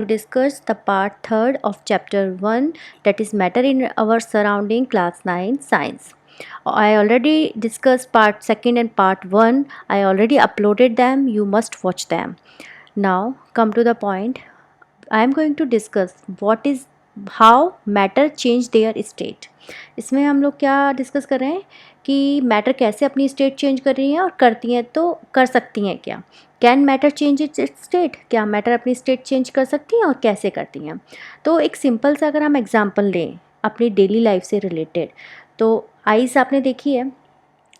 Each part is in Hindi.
to discuss the part 3rd of chapter 1, that is matter in our surrounding, class 9 science. I already discussed part 2nd and part 1. I already uploaded them. You must watch them. Now come to the point. I am going to discuss what is how matter change their state. इसमें हम लोग क्या डिस्कस कर रहे हैं कि मैटर कैसे अपनी स्टेट चेंज कर रही हैं और करती हैं तो कर सकती हैं क्या. Can matter change it's state, क्या मैटर अपनी स्टेट चेंज कर सकती हैं और कैसे करती हैं. तो एक सिंपल सा अगर हम एग्जांपल लें अपनी डेली लाइफ से रिलेटेड, तो आइस आपने देखी है,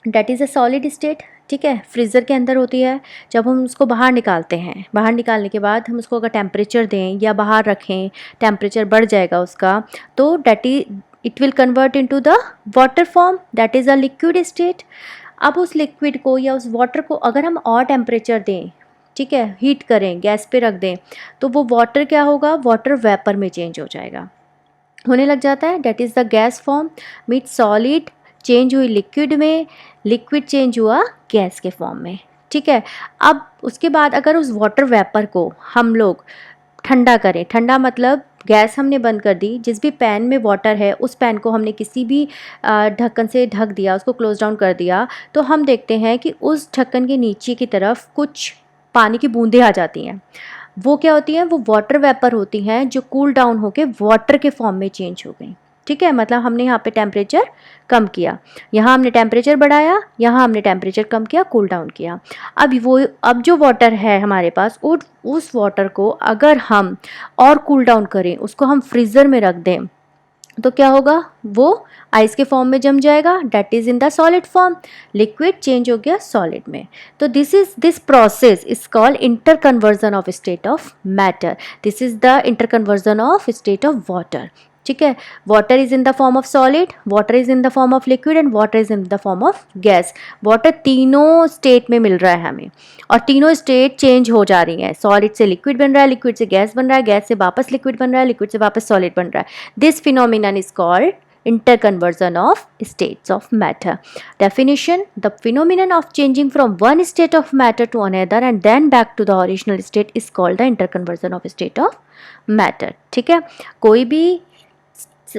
that is a solid state. ठीक है, फ्रीज़र के अंदर होती है. जब हम उसको बाहर निकालते हैं, बाहर निकालने के बाद हम उसको अगर टेम्परेचर दें या बाहर रखें, टेम्परेचर बढ़ जाएगा उसका, तो that it will convert into the water form, that is a liquid state. अब उस लिक्विड को या उस वाटर को अगर हम और टेम्परेचर दें, ठीक है, हीट करें, गैस पे रख दें, तो वो वाटर क्या होगा, वाटर वेपर में चेंज हो जाएगा, होने लग जाता है. That is the gas form. मीट सॉलिड चेंज हुई लिक्विड में, लिक्विड चेंज हुआ गैस के फॉर्म में. ठीक है, अब उसके बाद अगर उस वाटर वेपर को हम लोग ठंडा करें, ठंडा मतलब गैस हमने बंद कर दी, जिस भी पैन में वाटर है उस पैन को हमने किसी भी ढक्कन से ढक दिया, उसको क्लोज डाउन कर दिया, तो हम देखते हैं कि उस ढक्कन के नीचे की तरफ कुछ पानी की बूंदें आ जाती हैं. वो क्या होती हैं, वो वाटर वेपर होती हैं जो कूल डाउन होके वाटर के फॉर्म में चेंज हो गई. ठीक है, मतलब हमने यहाँ पे टेम्परेचर कम किया, यहाँ हमने टेम्परेचर बढ़ाया, यहाँ हमने टेम्परेचर कम किया, कूल डाउन किया. अब जो वाटर है हमारे पास, उस वाटर को अगर हम और कूल डाउन करें, उसको हम फ्रीज़र में रख दें, तो क्या होगा, वो आइस के फॉर्म में जम जाएगा. That is in the solid form. Liquid change हो गया सॉलिड में. तो this process is called inter conversion of state of matter. This is the inter conversion of state of water. ठीक है, water is in the form of solid, water is in the form of liquid and water is in the form of gas. Water तीनों स्टेट में मिल रहा है हमें, और तीनों स्टेट चेंज हो जा रही हैं. सॉलिड से लिक्विड बन रहा है, लिक्विड से गैस बन रहा है, गैस से वापस लिक्विड बन रहा है, लिक्विड से वापस सॉलिड बन रहा है. This phenomenon is called interconversion of states of matter. Definition: the phenomenon of changing from one state of matter to another and then back to the original state is called the interconversion of state of matter. ठीक है, कोई भी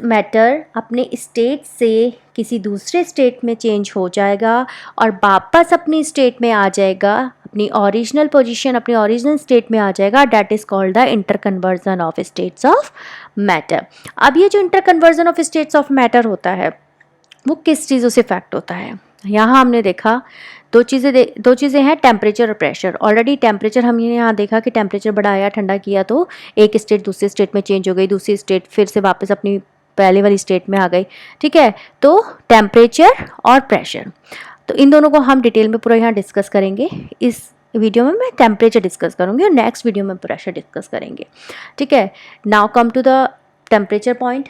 मैटर अपने स्टेट से किसी दूसरे स्टेट में चेंज हो जाएगा और वापस अपनी स्टेट में आ जाएगा, अपनी ओरिजिनल पोजीशन, अपनी ओरिजिनल स्टेट में आ जाएगा. That is called the interconversion of states of matter. अब ये जो interconversion of states of matter होता है, वो किस चीज़ों से इफेक्ट होता है. यहाँ हमने देखा दो चीज़ें हैं, टेम्परेचर और प्रेशर. ऑलरेडी टेम्परेचर हमने यहाँ देखा कि टेम्परेचर बढ़ाया, ठंडा किया, तो एक स्टेट दूसरे स्टेट में चेंज हो गई, दूसरी स्टेट फिर से वापस अपनी पहले वाली स्टेट में आ गई. ठीक है, तो टेम्परेचर और प्रेशर, तो इन दोनों को हम डिटेल में पूरा यहाँ डिस्कस करेंगे. इस वीडियो में मैं टेम्परेचर डिस्कस करूँगी और नेक्स्ट वीडियो में प्रेशर डिस्कस करेंगे. ठीक है, now come to the temperature point.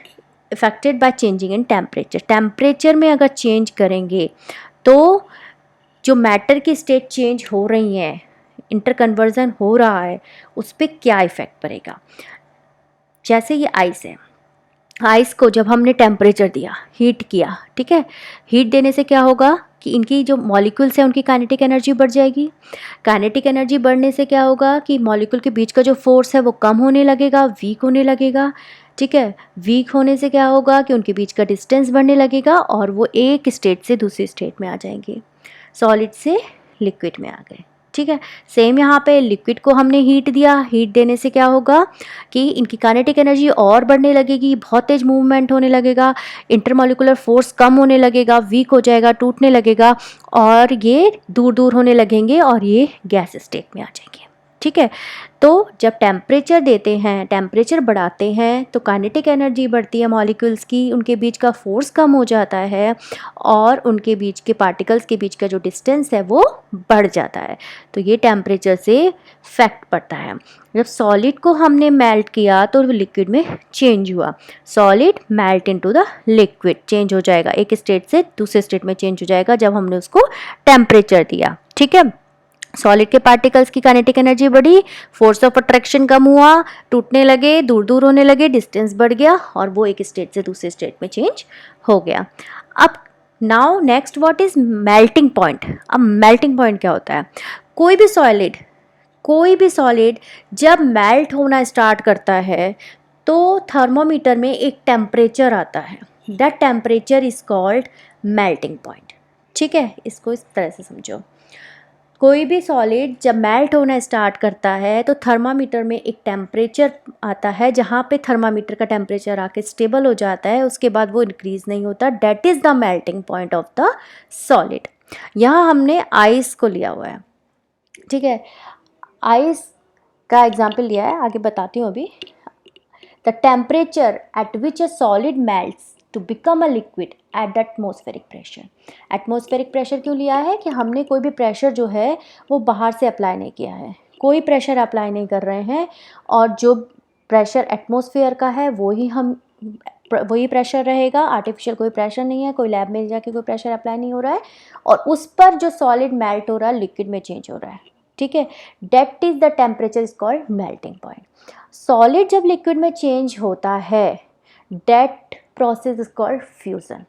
Affected by changing in temperature. Temperature में अगर चेंज करेंगे तो जो मैटर की स्टेट चेंज हो रही हैं, इंटरकन्वर्जन हो रहा है, उस पर क्या इफ़ेक्ट पड़ेगा. जैसे ये आइस है, आइस को जब हमने टेम्परेचर दिया, हीट किया, ठीक है, हीट देने से क्या होगा कि इनकी जो मॉलिक्यूल्स हैं उनकी काइनेटिक एनर्जी बढ़ जाएगी. काइनेटिक एनर्जी बढ़ने से क्या होगा कि मॉलिक्यूल के बीच का जो फोर्स है वो कम होने लगेगा, वीक होने लगेगा. ठीक है, वीक होने से क्या होगा कि उनके बीच का डिस्टेंस बढ़ने लगेगा और वो एक स्टेट से दूसरी स्टेट में आ जाएंगे, सॉलिड से लिक्विड में आ गए. ठीक है, सेम यहाँ पे लिक्विड को हमने हीट दिया, हीट देने से क्या होगा कि इनकी काइनेटिक एनर्जी और बढ़ने लगेगी, बहुत तेज मूवमेंट होने लगेगा, इंटरमॉलिकुलर फोर्स कम होने लगेगा, वीक हो जाएगा, टूटने लगेगा और ये दूर दूर होने लगेंगे और ये गैस स्टेट में आ जाएंगे. ठीक है, तो जब टेम्परेचर देते हैं, टेम्परेचर बढ़ाते हैं, तो काइनेटिक एनर्जी बढ़ती है मॉलिक्यूल्स की, उनके बीच का फोर्स कम हो जाता है और उनके बीच के पार्टिकल्स के बीच का जो डिस्टेंस है वो बढ़ जाता है. तो ये टेम्परेचर से इफेक्ट पड़ता है. जब सॉलिड को हमने मेल्ट किया तो लिक्विड में चेंज हुआ, solid melt into the liquid, change हो जाएगा, एक स्टेट से दूसरे स्टेट में चेंज हो जाएगा जब हमने उसको टेम्परेचर दिया. ठीक है, सॉलिड के पार्टिकल्स की काइनेटिक एनर्जी बढ़ी, फोर्स ऑफ अट्रैक्शन कम हुआ, टूटने लगे, दूर दूर होने लगे, डिस्टेंस बढ़ गया और वो एक स्टेट से दूसरे स्टेट में चेंज हो गया. अब now next what is melting point. अब मेल्टिंग पॉइंट क्या होता है, कोई भी सॉलिड कोई भी सॉलिड जब मेल्ट होना स्टार्ट करता है तो थर्मोमीटर में एक टेम्परेचर आता है, that temperature is called melting point. ठीक है, इसको इस तरह से समझो। कोई भी सॉलिड जब मेल्ट होना स्टार्ट करता है तो थर्मामीटर में एक टेम्परेचर आता है, जहाँ पे थर्मामीटर का टेम्परेचर आके स्टेबल हो जाता है, उसके बाद वो इंक्रीज़ नहीं होता, date is the melting point of the solid. यहाँ हमने आइस को लिया हुआ है। ठीक है, आइस का एग्जाम्पल लिया है, आगे बताती हूँ अभी। The temperature at which a solid melts to become a liquid at the atmospheric pressure. Atmospheric pressure क्यों लिया है कि हमने कोई भी प्रेशर जो है वो बाहर से अप्लाई नहीं किया है, कोई प्रेशर अप्लाई नहीं कर रहे हैं, और जो प्रेशर एटमॉस्फेयर का है वही प्रेशर रहेगा, आर्टिफिशियल कोई प्रेशर नहीं है, कोई लैब में जाके कोई प्रेशर अप्लाई नहीं हो रहा है, और उस पर जो सॉलिड मेल्ट हो रहा है लिक्विड में चेंज हो रहा है। ठीक है, that is the temperature is called melting point. Solid जब लिक्विड में चेंज होता है that process is called fusion.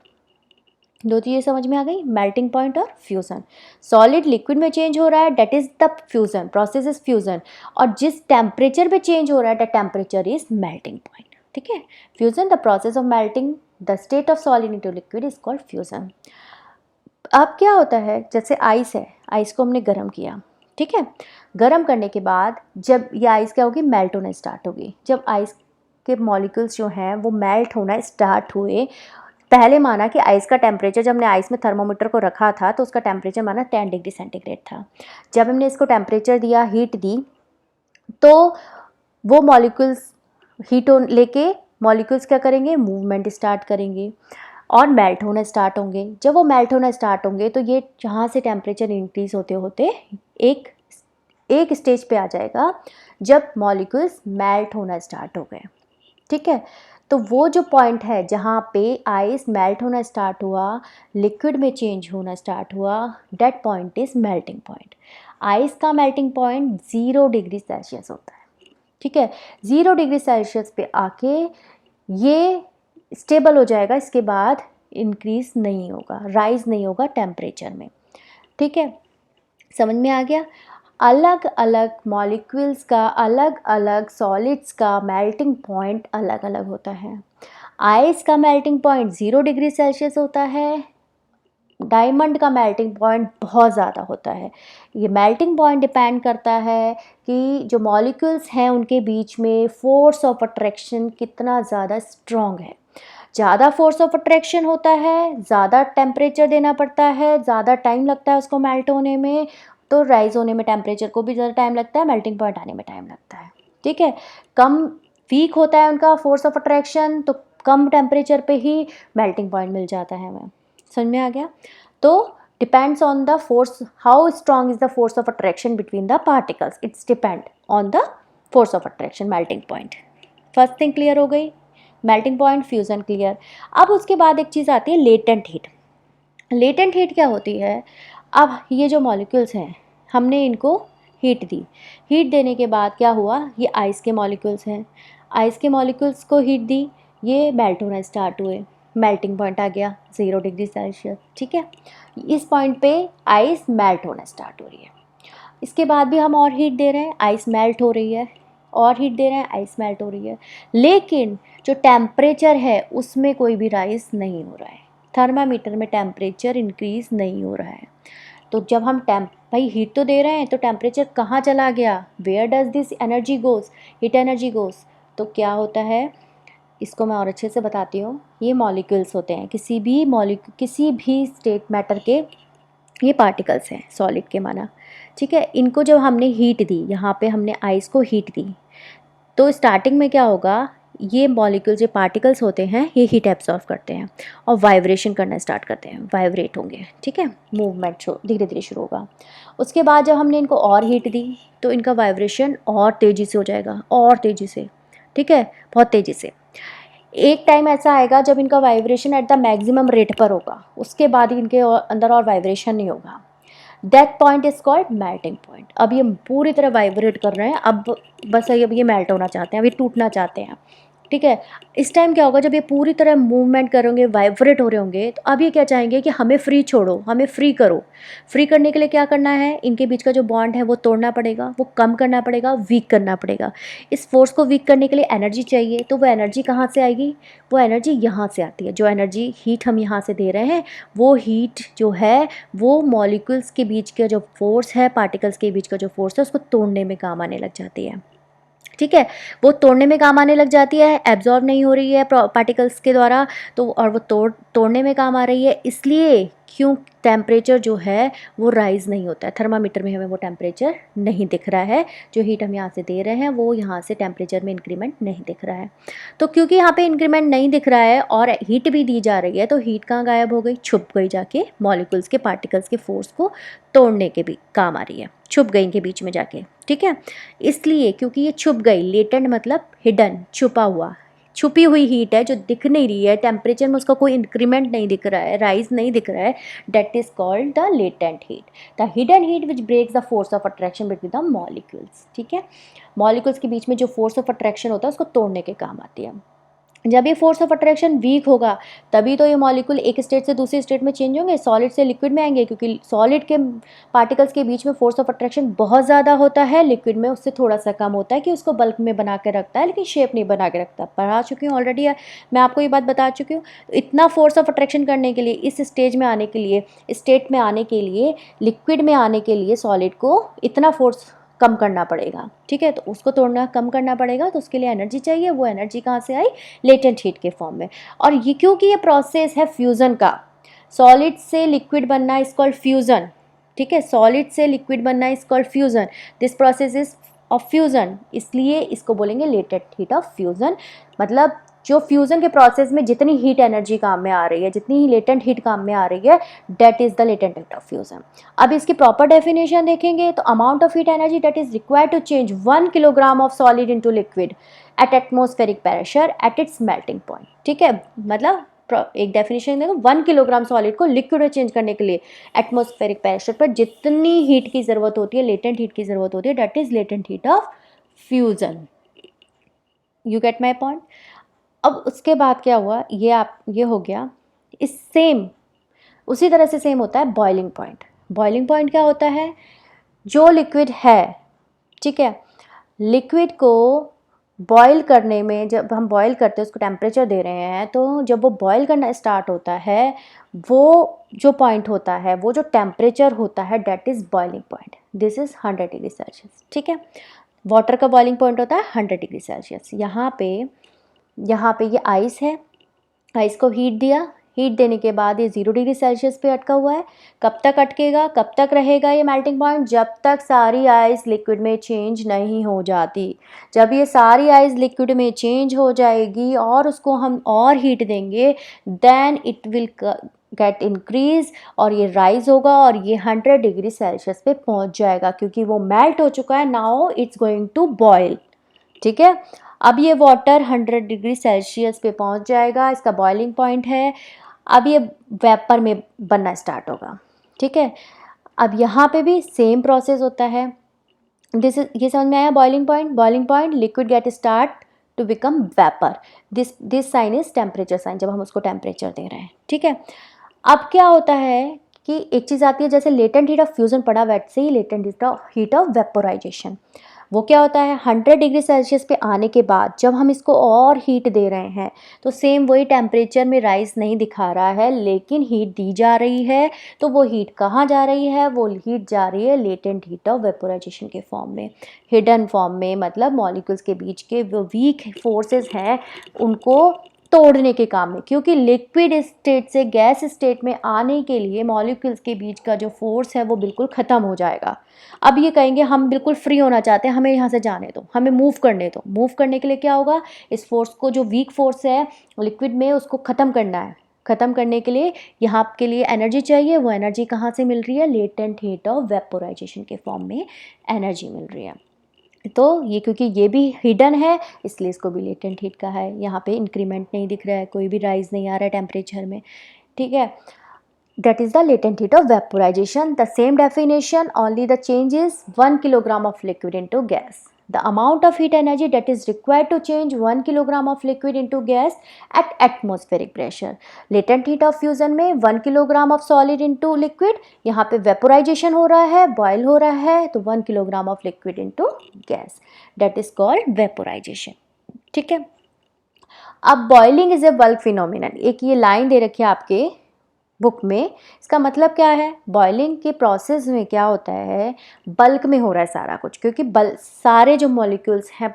दो चीज़ें समझ में आ गई, मेल्टिंग पॉइंट और फ्यूजन। सॉलिड लिक्विड में चेंज हो रहा है, that is the fusion, process is fusion, और जिस टेम्परेचर पे चेंज हो रहा है that temperature is melting point. ठीक है, fusion the process of melting the state of solid into liquid is called fusion. अब क्या होता है, जैसे आइस है, आइस को हमने गर्म किया। ठीक है, गर्म करने के बाद जब ये आइस क्या होगी, मेल्ट होना स्टार्ट होगी। जब आइस के मॉलिक्यूल्स जो हैं वो मेल्ट होना स्टार्ट हुए, पहले माना कि आइस का टेम्परेचर, जब हमने आइस में थर्मोमीटर को रखा था तो उसका टेम्परेचर माना 10 डिग्री सेंटीग्रेड था। जब हमने इसको टेम्परेचर दिया, हीट दी, तो वो मॉलिक्यूल्स हीट लेके मॉलिक्यूल्स क्या करेंगे, मूवमेंट स्टार्ट करेंगे और मेल्ट होना स्टार्ट होंगे। जब वो मेल्ट होना स्टार्ट होंगे तो ये जहाँ से टेम्परेचर इंक्रीज़ होते होते एक स्टेज पे आ जाएगा जब मॉलिक्यूल्स मेल्ट होना स्टार्ट हो गए। ठीक है, तो वो जो पॉइंट है जहाँ पे आइस मेल्ट होना स्टार्ट हुआ, लिक्विड में चेंज होना स्टार्ट हुआ, that point is melting point. Ice का मेल्टिंग पॉइंट 0 डिग्री सेल्सियस होता है। ठीक है, 0 डिग्री सेल्सियस पे आके ये स्टेबल हो जाएगा, इसके बाद इंक्रीज़ नहीं होगा, राइज नहीं होगा टेम्परेचर में। ठीक है, समझ में आ गया। अलग अलग मॉलिक्यूल्स का, अलग अलग सॉलिड्स का मेल्टिंग पॉइंट अलग अलग होता है। आइस का मेल्टिंग पॉइंट 0 डिग्री सेल्सियस होता है, डायमंड का मेल्टिंग पॉइंट बहुत ज़्यादा होता है। ये मेल्टिंग पॉइंट डिपेंड करता है कि जो मॉलिक्यूल्स हैं उनके बीच में फोर्स ऑफ अट्रैक्शन कितना ज़्यादा स्ट्रॉन्ग है। ज़्यादा फोर्स ऑफ अट्रैक्शन होता है, ज़्यादा टेम्परेचर देना पड़ता है, ज़्यादा टाइम लगता है उसको मेल्ट होने में, तो राइज होने में टेम्परेचर को भी ज़्यादा टाइम लगता है, मेल्टिंग पॉइंट आने में टाइम लगता है। ठीक है, कम वीक होता है उनका फोर्स ऑफ अट्रैक्शन, तो कम टेम्परेचर पे ही मेल्टिंग पॉइंट मिल जाता है हमें। समझ में आ गया। तो depends on the force, how strong is the force of attraction between the particles, it's depend on the force of attraction, melting point. First thing clear हो गई, मेल्टिंग पॉइंट, फ्यूज़न क्लियर। अब उसके बाद एक चीज़ आती है लेटेंट हीट। लेटेंट हीट क्या होती है, अब ये जो मॉलिक्यूल्स हैं हमने इनको हीट दी, हीट देने के बाद क्या हुआ, ये आइस के मॉलिक्यूल्स हैं, आइस के मॉलिक्यूल्स को हीट दी, ये मेल्ट होना स्टार्ट हुए, मेल्टिंग पॉइंट आ गया 0 डिग्री सेल्सियस। ठीक है, इस पॉइंट पे आइस मेल्ट होना स्टार्ट हो रही है। इसके बाद भी हम और हीट दे रहे हैं, आइस मेल्ट हो रही है, और हीट दे रहे हैं, आइस मेल्ट हो रही है, लेकिन जो टेम्परेचर है उसमें कोई भी राइज नहीं हो रहा है, थर्मामीटर में टेम्परेचर इंक्रीज नहीं हो रहा है। तो जब हम भाई हीट तो दे रहे हैं तो टेम्परेचर कहाँ चला गया, where does this energy goes, heat energy goes. तो क्या होता है, इसको मैं और अच्छे से बताती हूँ। ये मॉलिक्यूल्स होते हैं, किसी भी स्टेट मैटर के ये पार्टिकल्स हैं, सॉलिड के माना। ठीक है, इनको जब हमने हीट दी, यहाँ पे हमने आइस को हीट दी, तो स्टार्टिंग में क्या होगा, ये मॉलिक्यूल्स, जो पार्टिकल्स होते हैं, ये हीट एब्जॉर्व करते हैं और वाइब्रेशन करना स्टार्ट करते हैं, वाइब्रेट होंगे। ठीक है, मूवमेंट धीरे धीरे शुरू होगा। उसके बाद जब हमने इनको और हीट दी तो इनका वाइब्रेशन और तेज़ी से हो जाएगा, और तेज़ी से। ठीक है, बहुत तेज़ी से। एक टाइम ऐसा आएगा जब इनका vibration at the maximum rate पर होगा, उसके बाद ही इनके अंदर और वाइब्रेशन नहीं होगा। That point is called melting point. अब ये पूरी तरह वाइब्रेट कर रहे हैं, अब बस अब ये मेल्ट होना चाहते हैं, अब ये टूटना चाहते हैं। ठीक है। इस टाइम क्या होगा, जब ये पूरी तरह मूवमेंट करेंगे, वाइब्रेट हो रहे होंगे, तो अब ये क्या चाहेंगे कि हमें फ्री छोड़ो, हमें फ्री करो। फ्री करने के लिए क्या करना है, इनके बीच का जो बॉन्ड है वो तोड़ना पड़ेगा, वो कम करना पड़ेगा, वीक करना पड़ेगा। इस फोर्स को वीक करने के लिए एनर्जी चाहिए, तो वो एनर्जी कहाँ से आएगी, वो एनर्जी यहाँ से आती है। जो एनर्जी हीट हम यहाँ से दे रहे हैं, वो हीट जो है वो मॉलिक्यूल्स के बीच का जो फोर्स है, पार्टिकल्स के बीच का जो फोर्स है, उसको तोड़ने में काम आने लग जाती है। ठीक है, वो तोड़ने में काम आने लग जाती है, एब्जॉर्ब नहीं हो रही है पार्टिकल्स के द्वारा, तो और वो तोड़ने में काम आ रही है। इसलिए क्यों टेम्परेचर जो है वो राइज़ नहीं होता है, थर्मामीटर में हमें वो टेम्परेचर नहीं दिख रहा है। जो हीट हम यहाँ से दे रहे हैं वो यहाँ से टेम्परेचर में इंक्रीमेंट नहीं दिख रहा है। तो क्योंकि यहाँ पे इंक्रीमेंट नहीं दिख रहा है और हीट भी दी जा रही है, तो हीट कहाँ गायब हो गई, छुप गई जाके मॉलिक्यूल्स के, पार्टिकल्स के फोर्स को तोड़ने के भी काम आ रही है, छुप गई इनके बीच में जाके। ठीक है, इसलिए क्योंकि ये छुप गई, लेटेंट मतलब हिडन, छुपा हुआ, छुपी हुई हीट है जो दिख नहीं रही है, टेम्परेचर में उसका कोई इंक्रीमेंट नहीं दिख रहा है, राइज नहीं दिख रहा है, that is called the latent heat, the hidden heat which breaks the force of attraction between the molecules. ठीक है, मॉलिक्यूल्स के बीच में जो फोर्स ऑफ अट्रैक्शन होता है उसको तोड़ने के काम आती है। जब ये फोर्स ऑफ अट्रैक्शन वीक होगा तभी तो ये मॉलिक्यूल एक स्टेट से दूसरी स्टेट में चेंज होंगे, सॉलिड से लिक्विड में आएंगे, क्योंकि सॉलिड के पार्टिकल्स के बीच में फोर्स ऑफ अट्रैक्शन बहुत ज़्यादा होता है, लिक्विड में उससे थोड़ा सा कम होता है कि उसको बल्क में बना के रखता है लेकिन शेप नहीं बना के रखता। पढ़ा चुकी हूँ ऑलरेडी, मैं आपको ये बात बता चुकी हूँ। इतना फोर्स ऑफ अट्रैक्शन करने के लिए, इस स्टेज में आने के लिए, स्टेट में आने के लिए, लिक्विड में आने के लिए सॉलिड को इतना फोर्स कम करना पड़ेगा। ठीक है, तो उसको तोड़ना कम करना पड़ेगा, तो उसके लिए एनर्जी चाहिए। वो एनर्जी कहाँ से आई, लेटेंट हीट के फॉर्म में। और ये क्योंकि ये प्रोसेस है फ्यूज़न का, सॉलिड से लिक्विड बनना इज कॉल्ड फ्यूज़न। ठीक है, सॉलिड से लिक्विड बनना is called fusion, this process is of fusion, इसलिए इसको बोलेंगे लेटेंट हीट ऑफ फ्यूज़न। मतलब जो फ्यूज़न के प्रोसेस में जितनी हीट एनर्जी काम में आ रही है, जितनी ही लेटेंट हीट काम में आ रही है, that is the latent heat of fusion. अब इसकी प्रॉपर डेफिनेशन देखेंगे तो amount of heat energy that is required to change 1 kilogram of solid into liquid at atmospheric pressure at its melting point. ठीक है, मतलब एक डेफिनेशन देखो, 1 किलोग्राम सॉलिड को लिक्विड में चेंज करने के लिए एटमॉस्फेरिक प्रेशर पर जितनी हीट की ज़रूरत होती है, लेटेंट हीट की ज़रूरत होती है, that is latent heat of fusion. You get my point. अब उसके बाद क्या हुआ, ये हो गया। इस सेम उसी तरह से सेम होता है बॉइलिंग पॉइंट। बॉइलिंग पॉइंट क्या होता है, जो लिक्विड है, ठीक है, लिक्विड को बॉईल करने में, जब हम बॉईल करते हैं, उसको टेम्परेचर दे रहे हैं, तो जब वो बॉईल करना स्टार्ट होता है, वो जो पॉइंट होता है, वो जो टेम्परेचर होता है, that is boiling point. This is 100 degree Celsius. ठीक है, वाटर का बॉइलिंग पॉइंट होता है 100 डिग्री सेल्सियस। यहाँ पे ये आइस है, आइस को हीट दिया, हीट देने के बाद ये 0 डिग्री सेल्सियस पे अटका हुआ है। कब तक अटकेगा, कब तक रहेगा ये मेल्टिंग पॉइंट, जब तक सारी आइस लिक्विड में चेंज नहीं हो जाती। जब ये सारी आइस लिक्विड में चेंज हो जाएगी और उसको हम और हीट देंगे, then it will get increase और ये राइज होगा और ये 100 डिग्री सेल्सियस पे पहुंच जाएगा, क्योंकि वो मेल्ट हो चुका है। Now it's going to boil. ठीक है, अब ये वाटर 100 डिग्री सेल्सियस पे पहुंच जाएगा, इसका बॉइलिंग पॉइंट है। अब ये वेपर में बनना स्टार्ट होगा। ठीक है, अब यहाँ पे भी सेम प्रोसेस होता है। ये समझ में आया, boiling point liquid get start to become vapour. This sign is temperature sign, जब हम उसको टेम्परेचर दे रहे हैं। ठीक है, अब क्या होता है कि एक चीज़ आती है, जैसे लेटेंट हीट ऑफ फ्यूजन पढ़ा, वैसे ही लेटेंट हीट ऑफ वेपोराइजेशन। वो क्या होता है, 100 डिग्री सेल्सियस पे आने के बाद जब हम इसको और हीट दे रहे हैं, तो सेम वही टेम्परेचर में राइज नहीं दिखा रहा है, लेकिन हीट दी जा रही है। तो वो हीट कहाँ जा रही है, वो हीट जा रही है लेटेंट हीट ऑफ वेपोराइजेशन के फॉर्म में, हिडन फॉर्म में। मतलब मॉलिक्यूल्स के बीच के वो वीक फोर्सेस हैं, उनको तोड़ने के काम में। क्योंकि लिक्विड स्टेट से गैस स्टेट में आने के लिए मॉलिक्यूल्स के बीच का जो फोर्स है वो बिल्कुल ख़त्म हो जाएगा। अब ये कहेंगे हम बिल्कुल फ्री होना चाहते हैं, हमें यहाँ से जाने दो, हमें मूव करने दो। मूव करने के लिए क्या होगा, इस फोर्स को, जो वीक फोर्स है लिक्विड में, उसको ख़त्म करना है। ख़त्म करने के लिए यहाँ के लिए एनर्जी चाहिए। वो एनर्जी कहाँ से मिल रही है, लेटेंट हीट ऑफ वेपोराइजेशन के फॉर्म में एनर्जी मिल रही है। तो ये क्योंकि ये भी हिडन है, इसलिए इसको भी लेटेंट हीट का है। यहाँ पे इंक्रीमेंट नहीं दिख रहा है, कोई भी राइज नहीं आ रहा है टेम्परेचर में। ठीक है, that is the latent heat of vaporization. The same definition, only the change is 1 kilogram of liquid into gas. the amount of heat energy that is required to change 1 kilogram of liquid into gas at atmospheric pressure. Latent heat of fusion में 1 kilogram of solid into liquid, यहाँ पे vaporization हो रहा है, boil हो रहा है, तो 1 kilogram of liquid into gas, that is called vaporization. ठीक है. अब boiling is a bulk phenomenon, एक ये लाइन दे रखी है आपके बुक में, इसका मतलब क्या है, बॉइलिंग के प्रोसेस में क्या होता है, बल्क में हो रहा है सारा कुछ, क्योंकि सारे जो मॉलिक्यूल्स हैं,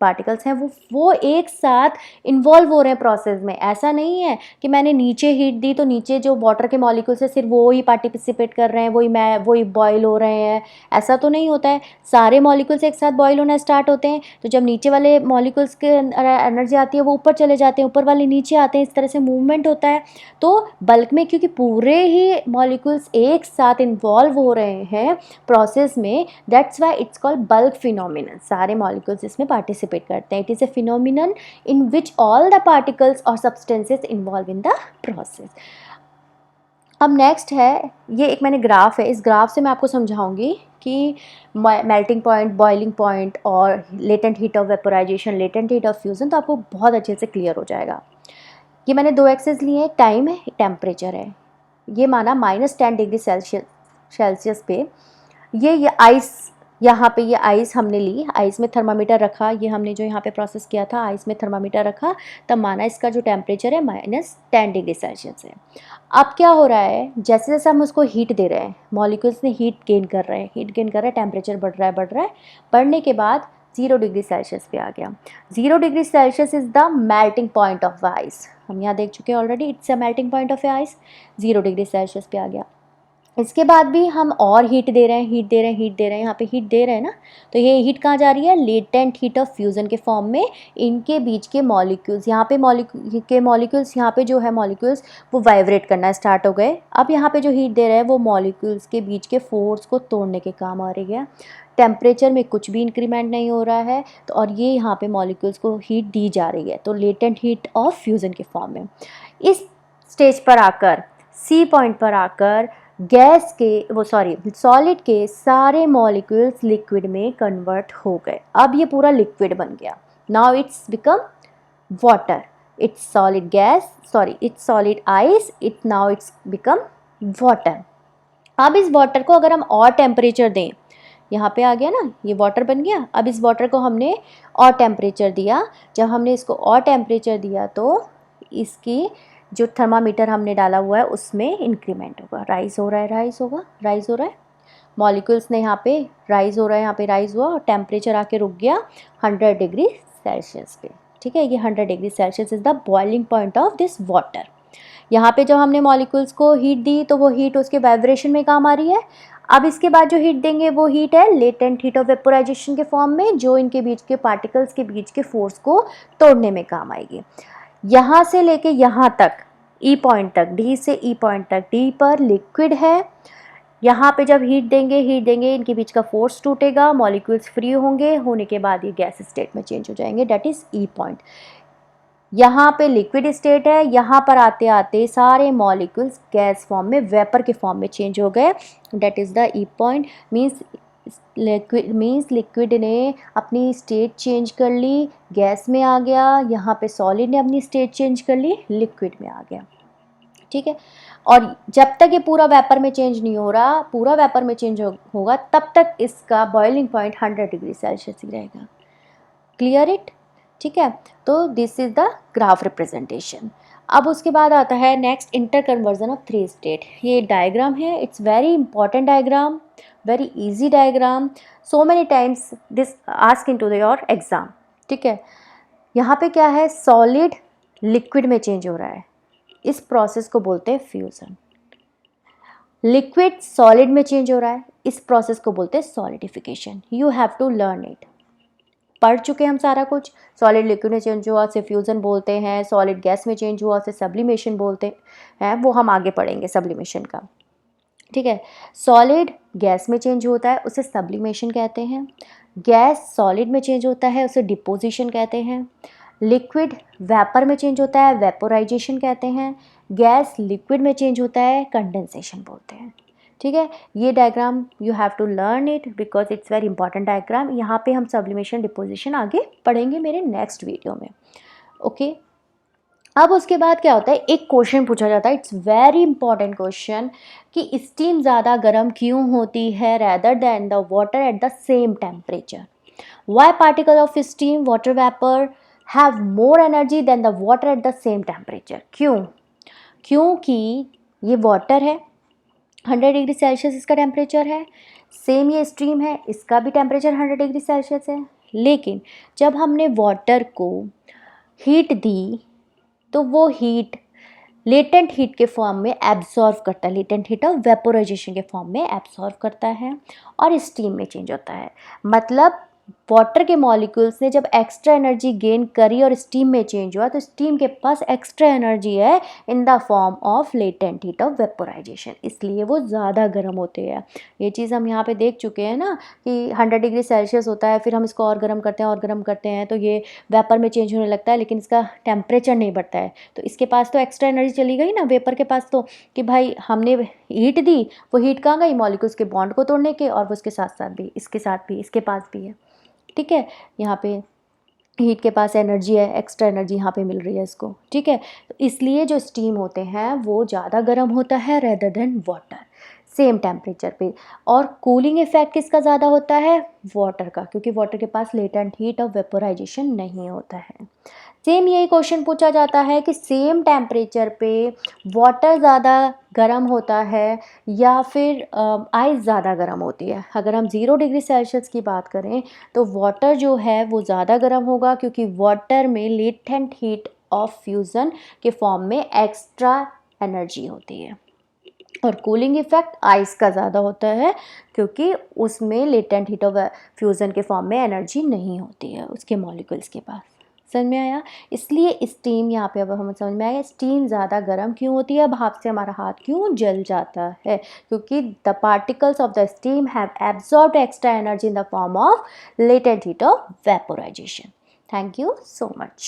पार्टिकल्स हैं, वो एक साथ इन्वॉल्व हो रहे हैं प्रोसेस में. ऐसा नहीं है कि मैंने नीचे हीट दी तो नीचे जो वाटर के मॉलिक्यूल्स है सिर्फ वो ही पार्टिसिपेट कर रहे हैं, वही बॉयल हो रहे हैं. ऐसा तो नहीं होता है. सारे मॉलिक्यूल्स एक साथ बॉयल होना स्टार्ट होते हैं, तो जब नीचे वाले मॉलिक्यूल्स के एनर्जी आती है वो ऊपर चले जाते हैं, ऊपर वाले नीचे आते हैं, इस तरह से मूवमेंट होता है. तो बल्क में क्योंकि पूरे ही मॉलिक्यूल्स एक साथ इन्वॉल्व हो रहे हैं प्रोसेस में, that's why it's called bulk phenomenon. सारे मॉलिक्यूल्स इसमें पार्टिसिपेट करते हैं. It is a phenomenon in which all the particles और substances involve in the process. अब नेक्स्ट है, ये एक मैंने ग्राफ है, इस ग्राफ से मैं आपको समझाऊंगी कि मेल्टिंग पॉइंट, बॉइलिंग पॉइंट और latent heat of vaporisation, latent heat of fusion, तो आपको बहुत अच्छे से क्लियर हो जाएगा. ये मैंने 2 एक्सेस लिए हैं, टाइम है, टेम्परेचर है. ये माना -10 डिग्री सेल्सियस पे ये आइस, यहाँ पे ये आइस हमने ली, आइस में थर्मामीटर रखा, ये हमने जो यहाँ पे प्रोसेस किया था आइस में थर्मामीटर रखा, तब माना इसका जो टेम्परेचर है -10 डिग्री सेल्सियस है. अब क्या हो रहा है, जैसे जैसे हम उसको हीट दे रहे हैं, मॉलिक्यूल्स ने हीट गेन कर रहे हैं, टेम्परेचर बढ़ रहा है, बढ़ने के बाद 0 डिग्री सेल्सियस पे आ गया. 0 degree Celsius is the melting point of ice. हम यहाँ देख चुके हैं already, it's a melting point of ice. 0 degree Celsius पे आ गया. इसके बाद भी हम और हीट दे रहे हैं, यहाँ पे हीट दे रहे हैं ना, तो ये हीट कहाँ जा रही है, लेटेंट हीट ऑफ फ्यूज़न के फॉर्म में. इनके बीच के मॉलिक्यूल्स, यहाँ पे मॉलिक्यूल्स यहाँ पे जो है मॉलिक्यूल्स वो वाइब्रेट करना स्टार्ट हो गए. अब यहाँ पे जो हीट दे रहे हैं वो मॉलिक्यूल्स के बीच के फोर्स को तोड़ने के काम आ रही है. टेम्परेचर में कुछ भी इंक्रीमेंट नहीं हो रहा है, तो और ये यहाँ पे मॉलिक्यूल्स को हीट दी जा रही है, तो लेटेंट हीट ऑफ फ्यूज़न के फॉर्म में. इस स्टेज पर आकर, सी पॉइंट पर आकर, गैस के सॉलिड के सारे मॉलिक्यूल्स लिक्विड में कन्वर्ट हो गए. अब ये पूरा लिक्विड बन गया. Now it's become water. It's solid gas, it's solid ice, now it's become water. अब इस वाटर को अगर हम और टेम्परेचर दें, यहाँ पे आ गया ना, ये वाटर बन गया. अब इस वाटर को हमने और टेम्परेचर दिया. जब हमने इसको और टेम्परेचर दिया तो इसकी जो थर्मामीटर हमने डाला हुआ है उसमें इंक्रीमेंट होगा, राइज हो रहा है. मॉलिक्यूल्स ने यहाँ पे राइज हुआ और टेम्परेचर आके रुक गया 100 डिग्री सेल्सियस पे. ठीक है, ये 100 degree Celsius is the boiling point of this water. यहाँ पे जब हमने मॉलिक्यूल्स को हीट दी तो वो हीट उसके वाइब्रेशन में काम आ रही है. अब इसके बाद जो हीट देंगे वो हीट है लेटेंट हीट ऑफ वेपोराइजेशन के फॉर्म में, जो इनके बीच के पार्टिकल्स के बीच के फोर्स को तोड़ने में काम आएगी. यहाँ से लेके यहाँ तक, ई पॉइंट तक, डी से ई पॉइंट तक, डी पर लिक्विड है. यहाँ पे जब हीट देंगे इनके बीच का फोर्स टूटेगा, मॉलिक्यूल्स फ्री होने के बाद ये गैस स्टेट में चेंज हो जाएंगे, डेट इज़ ई पॉइंट. यहाँ पे लिक्विड स्टेट है, यहाँ पर आते आते सारे मॉलिक्यूल्स गैस फॉर्म में, वेपर के फॉर्म में चेंज हो गए, date is the E point. Liquid ने अपनी स्टेट चेंज कर ली, गैस में आ गया. यहाँ पे सॉलिड ने अपनी स्टेट चेंज कर ली, लिक्विड में आ गया. ठीक है, और जब तक ये पूरा वेपर में चेंज नहीं हो रहा, पूरा वेपर में चेंज होगा, तब तक इसका बॉइलिंग पॉइंट 100 डिग्री सेल्सियस ही रहेगा. Clear it. ठीक है, तो this is the graph representation. अब उसके बाद आता है next, inter conversion of 3 state. ये डायग्राम है, it's very important diagram, very easy diagram. So many times this ask in to your exam. ठीक है, यहाँ पे क्या है, सॉलिड लिक्विड में चेंज हो रहा है, इस प्रोसेस को बोलते हैं फ्यूज़न. लिक्विड सॉलिड में चेंज हो रहा है, इस प्रोसेस को बोलते हैं solidification. You have to learn it. पढ़ चुके हम सारा कुछ. सॉलिड लिक्विड में चेंज हुआ से फ्यूज़न बोलते हैं, सॉलिड गैस में चेंज हुआ से सब्लिमेशन बोलते हैं, वो हम आगे पढ़ेंगे सब्लिमेशन का. ठीक है, सॉलिड गैस में चेंज होता है, उसे सब्लिमेशन कहते हैं. गैस सॉलिड में चेंज होता है, उसे डिपोजिशन कहते हैं. लिक्विड वेपर में चेंज होता है, वेपोराइजेशन कहते हैं. गैस लिक्विड में चेंज होता है, कंडेंसेशन बोलते हैं. ठीक है, ये diagram you have to learn it because it's very important diagram. यहाँ पे हम सब्लिमेशन डिपोजिशन आगे पढ़ेंगे मेरे नेक्स्ट वीडियो में। ओके, अब उसके बाद क्या होता है, एक क्वेश्चन पूछा जाता है, इट्स वेरी इंपॉर्टेंट क्वेश्चन, कि स्टीम ज़्यादा गर्म क्यों होती है rather than the water at the same temperature. Why particle of steam water vapour have more energy than the water at the same temperature. क्यों? क्योंकि ये वाटर है, 100 डिग्री सेल्सियस इसका टेम्परेचर है, सेम ये स्ट्रीम है, इसका भी टेम्परेचर 100 डिग्री सेल्सियस है, लेकिन जब हमने वाटर को हीट दी तो वो हीट लेटेंट हीट के फॉर्म में एब्जॉर्व करता है, लेटेंट हीट ऑफ वेपोराइजेशन के फॉर्म में एब्जॉर्व करता है और स्टीम में चेंज होता है। मतलब वाटर के मॉलिक्यूल्स ने जब एक्स्ट्रा एनर्जी गेन करी और स्टीम में चेंज हुआ, तो स्टीम के पास एक्स्ट्रा एनर्जी है in the form of latent heat of vaporisation, इसलिए वो ज़्यादा गर्म होते हैं। ये चीज़ हम यहाँ पे देख चुके हैं ना कि 100 डिग्री सेल्सियस होता है, फिर हम इसको और गर्म करते हैं और गर्म करते हैं तो ये वेपर में चेंज होने लगता है, लेकिन इसका टेम्परेचर नहीं बढ़ता है। तो इसके पास तो एक्स्ट्रा एनर्जी चली गई ना वेपर के पास, तो कि भाई हमने हीट दी, वो हीट कहाँ गई, मॉलिक्यूल्स के बॉन्ड को तोड़ने के, और वो उसके साथ साथ भी, इसके साथ भी, इसके पास भी है। ठीक है, यहाँ पे हीट के पास एनर्जी है, एक्स्ट्रा एनर्जी यहाँ पे मिल रही है इसको। ठीक है, तो इसलिए जो स्टीम होते हैं वो ज़्यादा गर्म होता है rather than water same temperature पे। और कूलिंग इफेक्ट किसका ज़्यादा होता है, वाटर का, क्योंकि वाटर के पास लेटेंट हीट ऑफ वेपोराइजेशन नहीं होता है। सेम यही क्वेश्चन पूछा जाता है कि सेम टेम्परेचर पे वाटर ज़्यादा गर्म होता है या फिर आइस ज़्यादा गर्म होती है। अगर हम 0 डिग्री सेल्सियस की बात करें तो वाटर जो है वो ज़्यादा गर्म होगा, क्योंकि वाटर में लेटेंट हीट ऑफ फ्यूज़न के फॉर्म में एक्स्ट्रा एनर्जी होती है। और कूलिंग इफेक्ट आइस का ज़्यादा होता है, क्योंकि उसमें लेटेंट हीट ऑफ फ्यूज़न के फॉर्म में एनर्जी नहीं होती है उसके मॉलिक्यूल्स के पास। समझ में आया? इसलिए स्टीम यहाँ पे अब हमें समझ में आया स्टीम ज़्यादा गर्म क्यों होती है, भाप से हमारा हाथ क्यों जल जाता है, क्योंकि the particles of the steam have absorbed extra energy in the form of latent heat of vaporisation. Thank you so much.